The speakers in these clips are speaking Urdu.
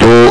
2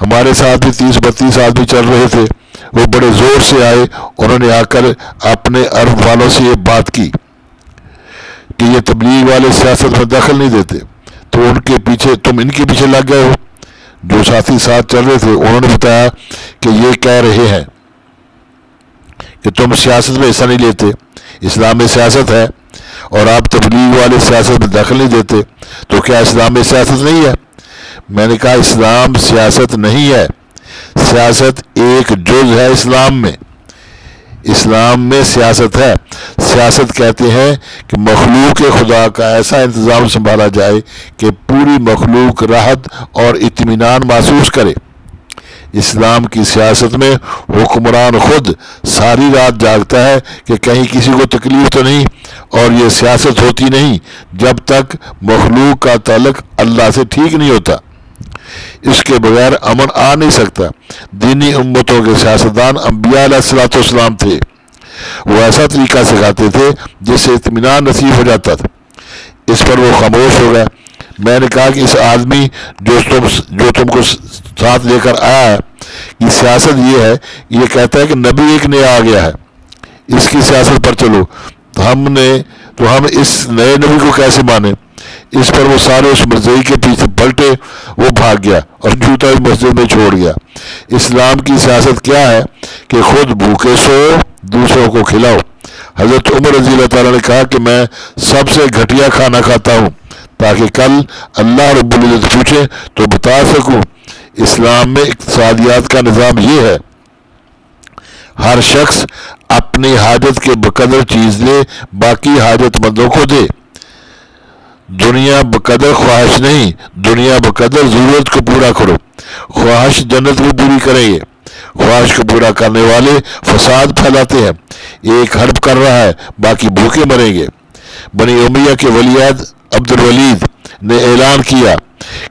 ہمارے ساتھ بھی 30-32 آدمی چل رہے تھے، وہ بڑے زور سے آئے، انہوں نے آ کر اپنے عرب والوں سے یہ بات کی کہ یہ تبلیغ والے سیاست میں دخل نہیں دیتے، تو ان کے پیچھے تم ان کے پیچھے لگ گئے ہو۔ جو ساتھی ساتھ چل رہے تھے انہوں نے بتایا کہ یہ کہہ رہے ہیں کہ تم سیاست میں حصہ نہیں لیتے، اسلام میں سیاست ہے اور آپ تبلیغ والے سیاست میں دخل نہیں دیتے، تو کیا اسلام میں سیاست نہیں ہے؟ میں نے کہا اسلام سیاست نہیں ہے، سیاست ایک جز ہے اسلام میں، اسلام میں سیاست ہے۔ سیاست کہتے ہیں کہ مخلوق خدا کا ایسا انتظام سنبھالا جائے کہ پوری مخلوق راحت اور اطمینان محسوس کرے۔ اسلام کی سیاست میں حکمران خود ساری رات جاگتا ہے کہ کہیں کسی کو تکلیف تو نہیں، اور یہ سیاست ہوتی نہیں جب تک مخلوق کا تعلق اللہ سے ٹھیک نہیں ہوتا، اس کے بغیر امن آ نہیں سکتا۔ دینی امتوں کے سیاستدان انبیاء علیہ السلام تھے، وہ ایسا طریقہ سکھاتے تھے جس سے اطمینان نصیب ہو جاتا تھا۔ اس پر وہ خاموش ہو گئے۔ میں نے کہا کہ اس آدمی جو تم کو ساتھ لے کر آیا ہے، یہ سیاست یہ ہے، یہ کہتا ہے کہ نبی ایک نیا آ گیا ہے، اس کی سیاست پر چلو، تو ہم اس نئے نبی کو کیسے مانیں؟ اس پر وہ سارے اس مرضی کے پیچھے پلٹے، وہ بھاگ گیا اور جوتا اس مسجد میں چھوڑ گیا۔ اسلام کی سیاست کیا ہے کہ خود بھوکے سو، دوسروں کو کھلاؤ۔ حضرت عمر رضی اللہ تعالیٰ نے کہا کہ میں سب سے گھٹیا کھانا کھاتا ہوں تاکہ کل اللہ رب العزت پوچھے تو بتا سکوں۔ اسلام میں اقتصادیات کا نظام یہ ہے، ہر شخص اپنی حاجت کے بقدر چیز دے، باقی حاجت مندوں کو دے۔ دنیا بقدر خواہش نہیں، دنیا بقدر ضرورت کو پورا کرو۔ خواہش جنت بھی پوری کریں گے، خواہش کو پورا کرنے والے فساد پھیلاتے ہیں۔ ایک حرب کر رہا ہے، باقی بھوکے مریں گے۔ بنی امیہ کے ولیعہد عبد الولید نے اعلان کیا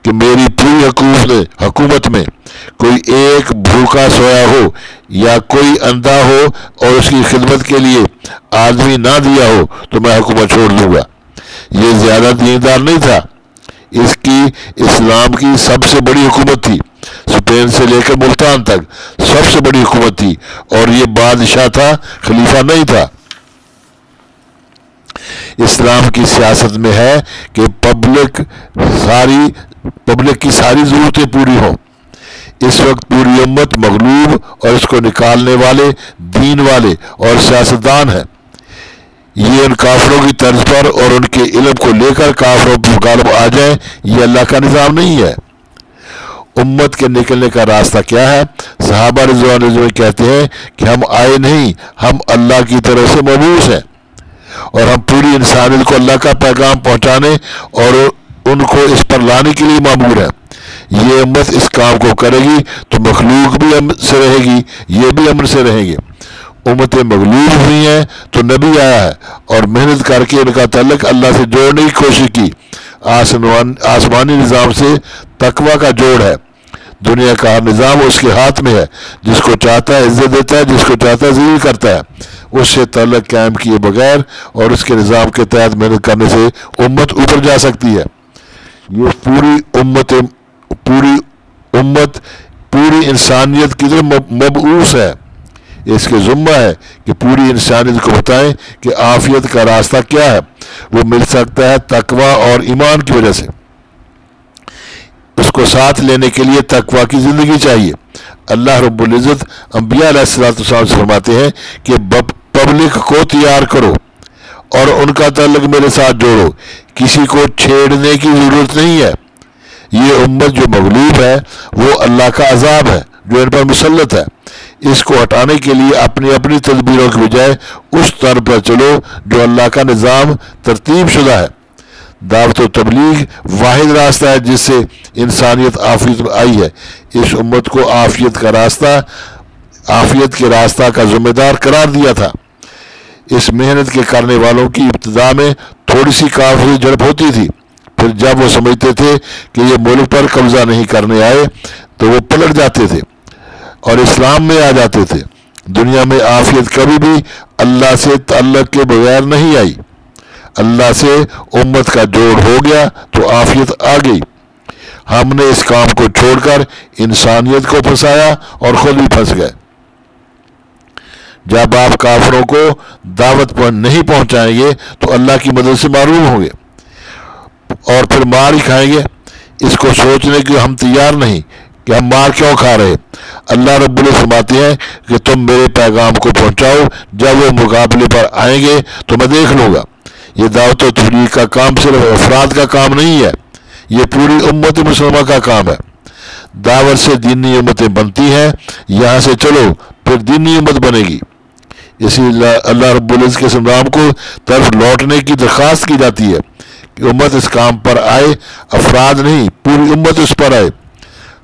کہ میری پوری حکومت میں کوئی ایک بھوکا سویا ہو یا کوئی اندھا ہو اور اس کی خدمت کے لیے آدمی نہ دیا ہو تو میں حکومت چھوڑ دوں گا۔ یہ زیادہ دیندار نہیں تھا، اس کی اسلام کی سب سے بڑی حکومت تھی، اسپین سے لے کر ملتان تک سب سے بڑی حکومت تھی، اور یہ بادشاہ تھا، خلیفہ نہیں تھا۔ اسلام کی سیاست میں ہے کہ پبلک کی ساری ضرورتیں پوری ہوں۔ اس وقت پوری امت مغلوب اور اس کو نکالنے والے دین والے اور سیاستدان ہیں۔ یہ ان کافروں کی طرز پر اور ان کے علم کو لے کر کافروں پر غالب آ جائیں، یہ اللہ کا نظام نہیں ہے۔ امت کے نکلنے کا راستہ کیا ہے؟ صحابہ رضوان اللہ عنہم کہتے ہیں کہ ہم آئے نہیں، ہم اللہ کی طرف سے مبعوث ہیں، اور ہم پوری انسانیت کو اللہ کا پیغام پہنچانے اور ان کو اس پر لانے کے لیے مامور ہیں۔ یہ امت اس کام کو کرے گی تو مخلوق بھی امن سے رہے گی، یہ بھی امن سے رہیں گے۔ امتیں مغلوب ہوئی ہیں تو نبی آیا ہے اور محنت کر کے ان کا تعلق اللہ سے جوڑنے کی کوشش کی۔ آسمانی نظام سے تقوی کا جوڑ ہے۔ دنیا کا ہر نظام اس کے ہاتھ میں ہے، جس کو چاہتا ہے عزت دیتا ہے، جس کو چاہتا ہے ذلیل کرتا ہے۔ اس سے تعلق قائم کیے بغیر اور اس کے نظام کے تحت محنت کرنے سے امت اوپر جا سکتی ہے۔ یہ پوری انسانیت کی طرف مبعوث ہے۔ اس کے ذمہ ہے کہ پوری انسانیت کو بتائیں کہ عافیت کا راستہ کیا ہے۔ وہ مل سکتا ہے تقوی اور ایمان کی وجہ سے۔ اس کو ساتھ لینے کے لیے تقوی کی زندگی چاہیے۔ اللہ رب العزت انبیاء علیہ السلام سے فرماتے ہیں کہ پبلک کو تیار کرو اور ان کا تعلق میرے ساتھ جوڑو، کسی کو چھیڑنے کی ضرورت نہیں ہے۔ یہ امت جو مغلوب ہے وہ اللہ کا عذاب ہے جو ان پر مسلط ہے۔ اس کو ہٹانے کے لیے اپنی اپنی تدبیروں کی بجائے اس طرح پر چلو جو اللہ کا نظام ترتیب شدہ ہے۔ دعوت و تبلیغ واحد راستہ ہے جس سے انسانیت عافیت میں آئی ہے۔ اس امت کو عافیت کے راستہ کا ذمہ دار قرار دیا تھا۔ اس محنت کے کرنے والوں کی ابتدا میں تھوڑی سی کافری جھڑپ ہوتی تھی، پھر جب وہ سمجھتے تھے کہ یہ ملک پر قبضہ نہیں کرنے آئے تو وہ پلٹ جاتے تھے اور اسلام میں آ جاتے تھے۔ دنیا میں عافیت کبھی بھی اللہ سے تعلق کے بغیر نہیں آئی۔ اللہ سے امت کا جوڑ ہو گیا تو عافیت آ گئی۔ ہم نے اس کام کو چھوڑ کر انسانیت کو پھنسایا اور خود بھی پھنس گئے۔ جب آپ کافروں کو دعوت پر نہیں پہنچائیں گے تو اللہ کی مدد سے محروم ہوں گے اور پھر مار ہی کھائیں گے۔ اس کو سوچنے کی ہم تیار نہیں کہ ہم مار کیوں کھا رہے۔ اللہ رب العزت فرماتے ہیں کہ تم میرے پیغام کو پہنچاؤ، جب وہ مقابلے پر آئیں گے تو میں دیکھ لوں گا۔ یہ دعوت و تبلیغ کا کام صرف افراد کا کام نہیں ہے، یہ پوری امت مسلمہ کا کام ہے۔ دعوت سے دینی امتیں بنتی ہیں، یہاں سے چلو پھر دینی امت بنے گی۔ اسی اللہ رب العزت کے نظام کو طرف لوٹنے کی درخواست کی جاتی ہے کہ امت اس کام پر آئے، افراد نہیں پوری امت اس پر آئے۔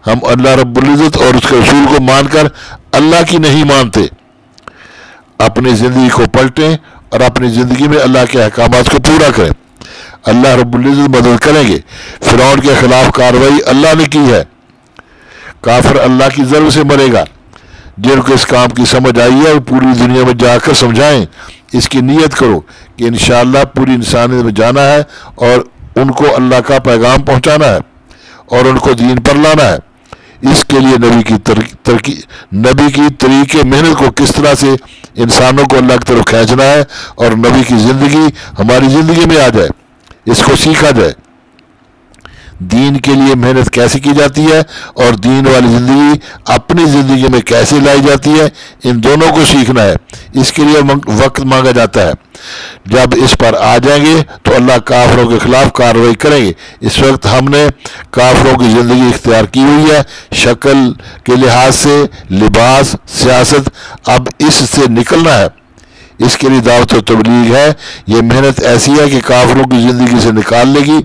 ہم اللہ رب العزت اور اس کے رسول کو مان کر اللہ کی نہیں مانتے۔ اپنی زندگی کو پلٹیں اور اپنی زندگی میں اللہ کے احکامات کو پورا کریں، اللہ رب العزت مدد کریں گے۔ فرعون کے خلاف کارروائی اللہ نے کی ہے۔ کافر اللہ کی ضرب سے مرے گا۔ جن کو اس کام کی سمجھ آئی ہے وہ پوری دنیا میں جا کر سمجھائیں، اس کی نیت کرو کہ انشاءاللہ پوری انسانیت میں جانا ہے اور ان کو اللہ کا پیغام پہنچانا ہے اور ان کو دین پر لانا ہے۔ اس کے لیے نبی کی طریقے محنت کو کس طرح سے انسانوں کو اللہ کی طرف کھینچنا ہے اور نبی کی زندگی ہماری زندگی میں آ جائے، اس کو سیکھا جائے۔ دین کے لیے محنت کیسے کی جاتی ہے اور دین والی زندگی اپنی زندگی میں کیسے لائی جاتی ہے، ان دونوں کو سیکھنا ہے۔ اس کے لیے وقت مانگا جاتا ہے۔ جب اس پر آ جائیں گے تو اللہ کافروں کے خلاف کارروائی کریں گے۔ اس وقت ہم نے کافروں کی زندگی اختیار کی ہوئی ہے، شکل کے لحاظ سے، لباس، سیاست، اب اس سے نکلنا ہے۔ اس کے لیے دعوت و تبلیغ ہے۔ یہ محنت ایسی ہے کہ کافروں کی زندگی سے نکالنے کی،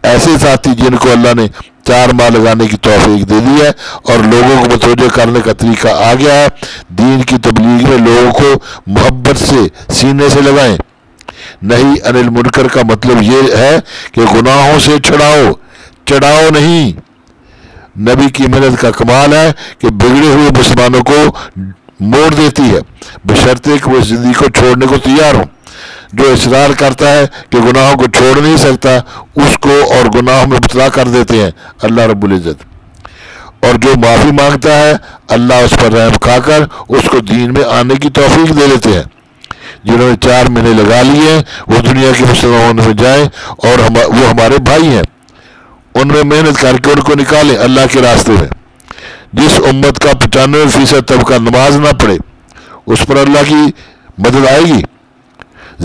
ایسے ساتھی جن کو اللہ نے 4 ماہ لگانے کی توفیق دے دی ہے اور لوگوں کو متوجہ کرنے کا طریقہ آ گیا ہے۔ دین کی تبلیغ میں لوگوں کو محبت سے سینے سے لگائیں۔ نہیں انل منکر کا مطلب یہ ہے کہ گناہوں سے چڑھاؤ نہیں۔ نبی کی محنت کا کمال ہے کہ بگڑے ہوئے مسلمانوں کو موڑ دیتی ہے، بشرطے کہ وہ زندگی کو چھوڑنے کو تیار ہوں۔ جو اصرار کرتا ہے کہ گناہوں کو چھوڑ نہیں سکتا، اس کو اور گناہوں میں مبتلا کر دیتے ہیں اللہ رب العزت۔ اور جو معافی مانگتا ہے اللہ اس پر رحم کھا کر اس کو دین میں آنے کی توفیق دے دیتے ہیں۔ جنہوں نے 4 مہینے لگا لیے وہ دنیا کے مسلمانوں میں جائیں اور وہ ہمارے بھائی ہیں، ان میں محنت کر کے ان کو نکالیں اللہ کے راستے میں۔ جس امت کا 95% طبقہ نماز نہ پڑھے اس پر اللہ کی مدد آئے گی،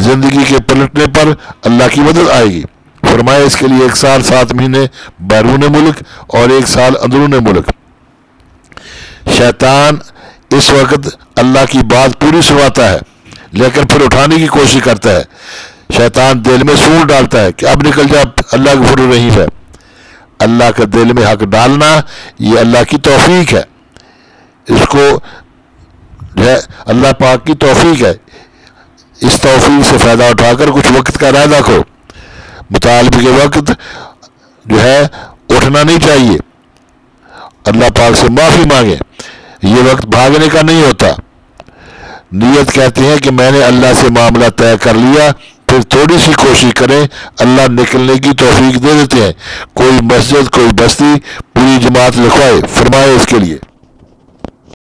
زندگی کے پلٹنے پر اللہ کی مدد آئے گی۔ فرمایا اس کے لیے 1 سال 7 مہینے بیرون ملک اور 1 سال اندرون ملک۔ شیطان اس وقت اللہ کی بات پوری سناتا ہے لیکن پھر اٹھانے کی کوشش کرتا ہے۔ شیطان دل میں سور ڈالتا ہے کہ اب نکل جا، اللہ غفور رحیم ہے۔ اللہ کے دل میں حق ڈالنا یہ اللہ کی توفیق ہے، اس کو جو ہے اللہ پاک کی توفیق ہے۔ اس توفیق سے فائدہ اٹھا کر کچھ وقت کا ارادہ کرو۔ مطالبے کے وقت جو ہے اٹھنا نہیں چاہیے، اللہ پاک سے معافی مانگے، یہ وقت بھاگنے کا نہیں ہوتا۔ نیت کہتے ہیں کہ میں نے اللہ سے معاملہ طے کر لیا، پھر تھوڑی سی کوشش کریں، اللہ نکلنے کی توفیق دے دیتے ہیں۔ کوئی مسجد، کوئی بستی، پوری جماعت لکھوائے، فرمائے اس کے لیے۔